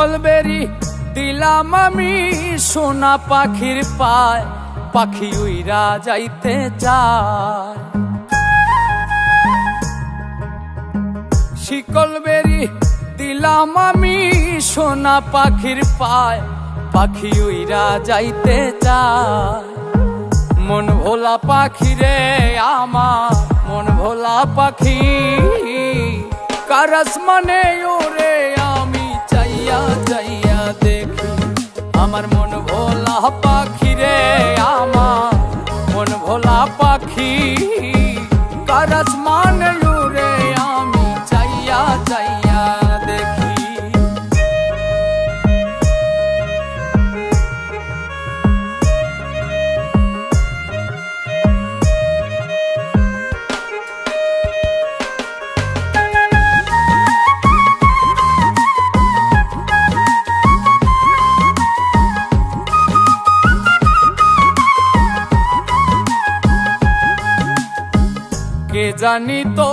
শিকল বেরি দিলাম আমি সোনা পাখির পায়, পাখি উইরা যাইতে চায়। শিকল বেরি দিলাম আমি সোনা পাখির পায়, পাখি উইরা যাইতে চায়। মন ভোলা পাখি রে আমার, মন ভোলা পাখি, কার আসমানে ওরে আমি চাইয়া চাইয়া দেখি। আমার মন ভোলা পাখি রে আমার, মন ভোলা পাখি, কার আসমানে ওরে আমি চাইয়া চাইয়া দেখি। কে জানি তো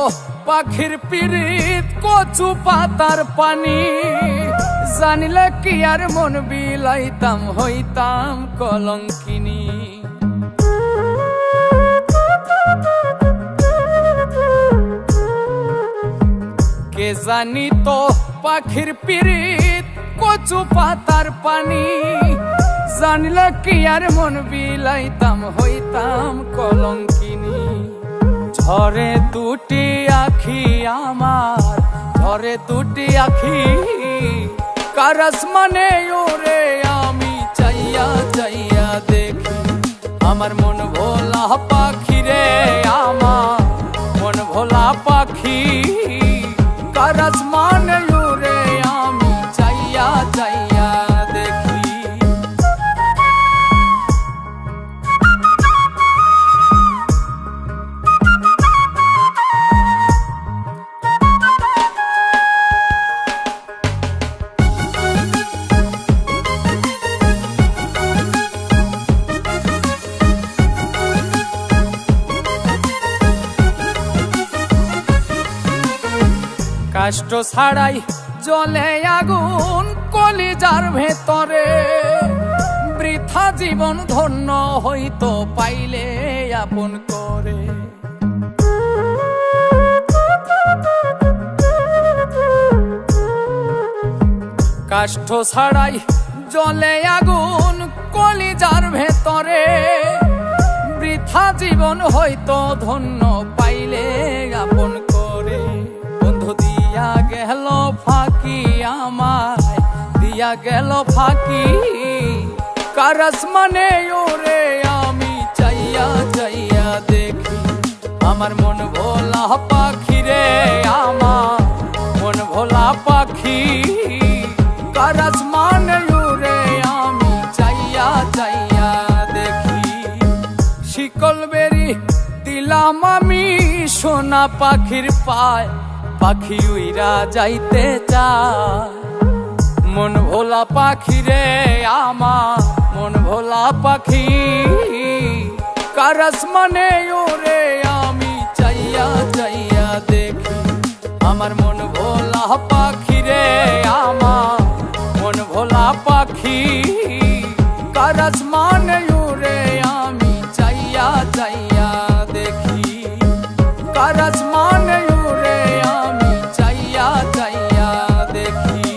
পাখির পিরিত কচু পাতার পানি, জানিলে কি আর মন বিলাইতাম হইতাম কলঙ্কিনী। কে জানি তো পাখির পিরিত কচু পাতার পানি, জানিলে কি আর মন বিলাইতাম হইতাম কলঙ্কিনী। ঝরে দুটি আখি আমার, ঝরে দুটি আখি, কার আসমানে ওরে আমি চাইয়া চাইয়া দেখি। আমার মন ভোলা পাখি রে আমার, মন ভোলা পাখি, কার আসমানে ওরে আমি চাইয়া চাইয়া দেখি। কষ্ট ছাড়াই জ্বলে আগুন কলিজার ভেতরে, বৃথা জীবন ধন্য হইতো পাইলে আপন করে। কষ্ট ছাড়াই জ্বলে আগুন কলিজার ভেতরে, বৃথা জীবন হইতো ধন্য পাইলে আপন করে। বন্ধু দিয়া গেল ফাঁকি আমায়, দিয়া গেল ফাঁকি, কার আসমানে ওরে আমি চাইয়া চাইয়া দেখি। আমার মন ভোলা পাখি রে আমার, মন ভোলা পাখি, কার আসমানে ওরে আমি চাইয়া চাইয়া দেখি। শিকল বেরি দিলাম আমি সোনা পাখির পায়, পাখি উইরা যাইতে চায়। মন ভোলা পাখি রে আমার, মন ভোলা পাখি, কার আসমানে ওরে আমি চাইয়া চাইয়া দেখি। আমার মন ভোলা পাখি রে আমার, মন ভোলা পাখি, কার আসমানে ওরে আমি চাইয়া চাইয়া দেখি। কার আসমানে ওরে আমি চাইয়া চাইয়া দেখি।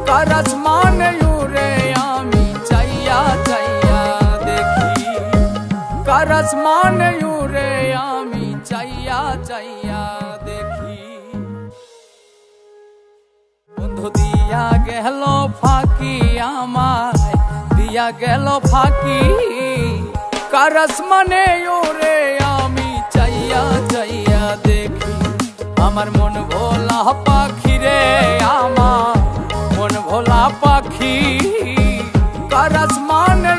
কার আসমানে ওরে আমি চাইয়া চাইয়া দেখি। কার আসমানে ওরে আমি চাইয়া চাইয়া দেখি। বন্ধু দিয়া গেল ফাঁকি আমায়, দিয়া গেল ফাঁকি, কার আসমানে ওরে আমি চাইয়া চাইয়া দেখি। আমার মন ভোলা পাখি রে আমার, মন ভোলা পাখি, কার আসমানে